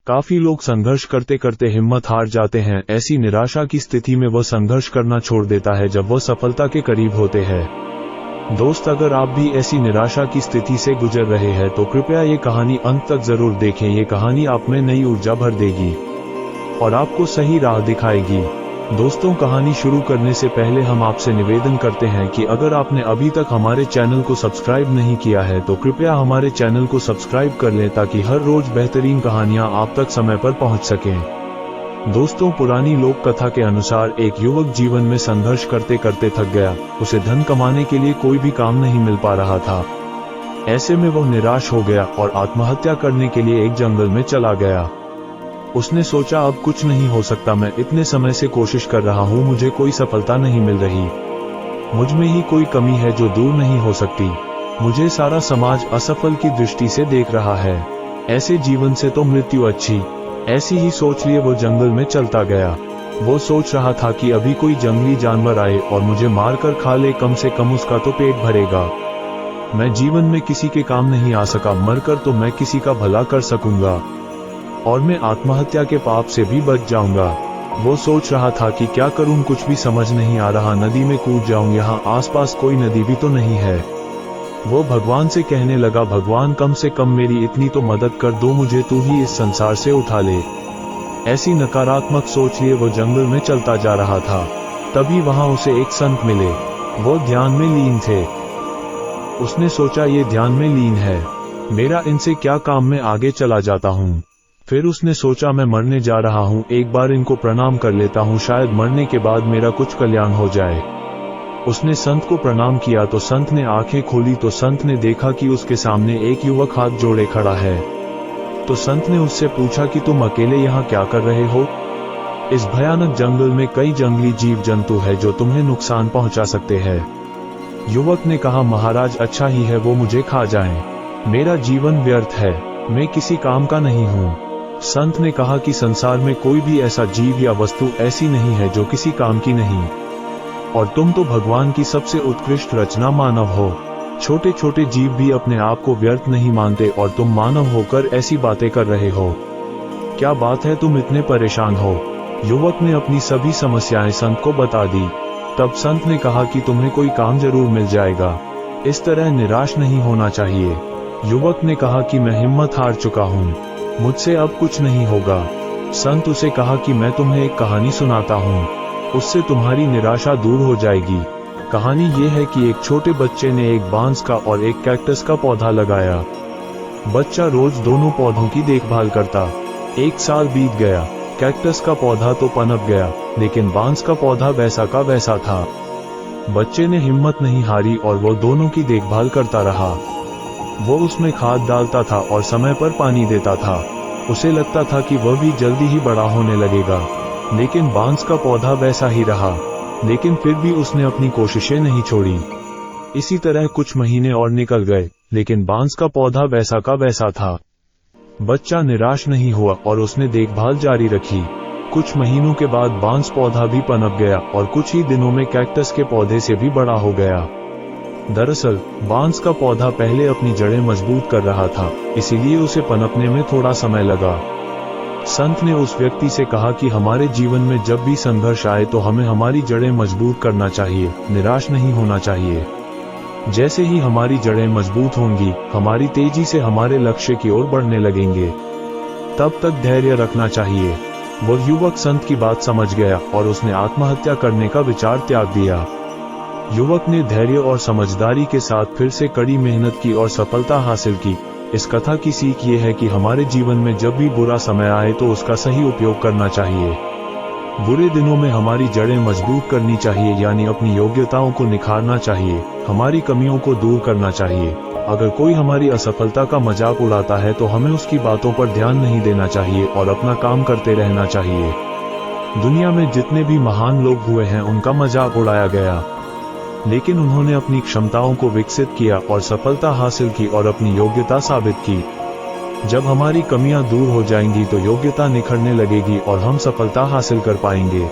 काफी लोग संघर्ष करते करते हिम्मत हार जाते हैं। ऐसी निराशा की स्थिति में वह संघर्ष करना छोड़ देता है जब वह सफलता के करीब होते हैं। दोस्त, अगर आप भी ऐसी निराशा की स्थिति से गुजर रहे हैं तो कृपया ये कहानी अंत तक जरूर देखें। ये कहानी आप में नई ऊर्जा भर देगी और आपको सही राह दिखाएगी। दोस्तों, कहानी शुरू करने से पहले हम आपसे निवेदन करते हैं कि अगर आपने अभी तक हमारे चैनल को सब्सक्राइब नहीं किया है तो कृपया हमारे चैनल को सब्सक्राइब कर लें ताकि हर रोज बेहतरीन कहानियां आप तक समय पर पहुंच सकें। दोस्तों, पुरानी लोक कथा के अनुसार एक युवक जीवन में संघर्ष करते करते थक गया। उसे धन कमाने के लिए कोई भी काम नहीं मिल पा रहा था। ऐसे में वह निराश हो गया और आत्महत्या करने के लिए एक जंगल में चला गया। उसने सोचा, अब कुछ नहीं हो सकता, मैं इतने समय से कोशिश कर रहा हूँ, मुझे कोई सफलता नहीं मिल रही। मुझ में ही कोई कमी है जो दूर नहीं हो सकती। मुझे सारा समाज असफल की दृष्टि से देख रहा है। ऐसे जीवन से तो मृत्यु अच्छी। ऐसी ही सोच लिए वो जंगल में चलता गया। वो सोच रहा था कि अभी कोई जंगली जानवर आए और मुझे मारकर खा ले, कम से कम उसका तो पेट भरेगा। मैं जीवन में किसी के काम नहीं आ सका, मरकर तो मैं किसी का भला कर सकूंगा और मैं आत्महत्या के पाप से भी बच जाऊंगा। वो सोच रहा था कि क्या करूं, कुछ भी समझ नहीं आ रहा। नदी में कूद जाऊं, यहाँ आसपास कोई नदी भी तो नहीं है। वो भगवान से कहने लगा, भगवान, कम से कम मेरी इतनी तो मदद कर दो, मुझे तू ही इस संसार से उठा ले। ऐसी नकारात्मक सोच लिए वो जंगल में चलता जा रहा था। तभी वहां उसे एक संत मिले। वो ध्यान में लीन थे। उसने सोचा, ये ध्यान में लीन है, मेरा इनसे क्या काम, मैं आगे चला जाता हूँ। फिर उसने सोचा, मैं मरने जा रहा हूँ, एक बार इनको प्रणाम कर लेता हूँ, शायद मरने के बाद मेरा कुछ कल्याण हो जाए। उसने संत को प्रणाम किया तो संत ने आंखें खोली तो संत ने देखा कि उसके सामने एक युवक हाथ जोड़े खड़ा है। तो संत ने उससे पूछा कि तुम अकेले यहाँ क्या कर रहे हो? इस भयानक जंगल में कई जंगली जीव जंतु है जो तुम्हें नुकसान पहुंचा सकते हैं। युवक ने कहा, महाराज, अच्छा ही है वो मुझे खा जाएं। मेरा जीवन व्यर्थ है, मैं किसी काम का नहीं हूँ। संत ने कहा कि संसार में कोई भी ऐसा जीव या वस्तु ऐसी नहीं है जो किसी काम की नहीं, और तुम तो भगवान की सबसे उत्कृष्ट रचना मानव हो। छोटे छोटे जीव भी अपने आप को व्यर्थ नहीं मानते और तुम मानव होकर ऐसी बातें कर रहे हो। क्या बात है, तुम इतने परेशान हो? युवक ने अपनी सभी समस्याएं संत को बता दी। तब संत ने कहा कि तुम्हें कोई काम जरूर मिल जाएगा, इस तरह निराश नहीं होना चाहिए। युवक ने कहा कि मैं हिम्मत हार चुका हूँ, मुझसे अब कुछ नहीं होगा। संत उसे कहा कि मैं तुम्हें एक कहानी सुनाता हूँ, उससे तुम्हारी निराशा दूर हो जाएगी। कहानी ये है कि एक छोटे बच्चे ने एक बांस का और एक कैक्टस का पौधा लगाया। बच्चा रोज दोनों पौधों की देखभाल करता। एक साल बीत गया। कैक्टस का पौधा तो पनप गया, लेकिन बांस का पौधा वैसा का वैसा था। बच्चे ने हिम्मत नहीं हारी और वो दोनों की देखभाल करता रहा। वो उसमें खाद डालता था और समय पर पानी देता था। उसे लगता था कि वह भी जल्दी ही बड़ा होने लगेगा, लेकिन बांस का पौधा वैसा ही रहा। लेकिन फिर भी उसने अपनी कोशिशें नहीं छोड़ी। इसी तरह कुछ महीने और निकल गए, लेकिन बांस का पौधा वैसा का वैसा था। बच्चा निराश नहीं हुआ और उसने देखभाल जारी रखी। कुछ महीनों के बाद बांस पौधा भी पनप गया और कुछ ही दिनों में कैक्टस के पौधे से भी बड़ा हो गया। दरअसल बांस का पौधा पहले अपनी जड़ें मजबूत कर रहा था, इसीलिए उसे पनपने में थोड़ा समय लगा। संत ने उस व्यक्ति से कहा कि हमारे जीवन में जब भी संघर्ष आए तो हमें हमारी जड़ें मजबूत करना चाहिए, निराश नहीं होना चाहिए। जैसे ही हमारी जड़ें मजबूत होंगी, हमारी तेजी से हमारे लक्ष्य की ओर बढ़ने लगेंगे। तब तक धैर्य रखना चाहिए। वह युवक संत की बात समझ गया और उसने आत्महत्या करने का विचार त्याग दिया। युवक ने धैर्य और समझदारी के साथ फिर से कड़ी मेहनत की और सफलता हासिल की। इस कथा की सीख ये है कि हमारे जीवन में जब भी बुरा समय आए तो उसका सही उपयोग करना चाहिए। बुरे दिनों में हमारी जड़ें मजबूत करनी चाहिए, यानी अपनी योग्यताओं को निखारना चाहिए, हमारी कमियों को दूर करना चाहिए। अगर कोई हमारी असफलता का मजाक उड़ाता है तो हमें उसकी बातों पर ध्यान नहीं देना चाहिए और अपना काम करते रहना चाहिए। दुनिया में जितने भी महान लोग हुए हैं उनका मजाक उड़ाया गया, लेकिन उन्होंने अपनी क्षमताओं को विकसित किया और सफलता हासिल की और अपनी योग्यता साबित की। जब हमारी कमियां दूर हो जाएंगी तो योग्यता निखरने लगेगी और हम सफलता हासिल कर पाएंगे।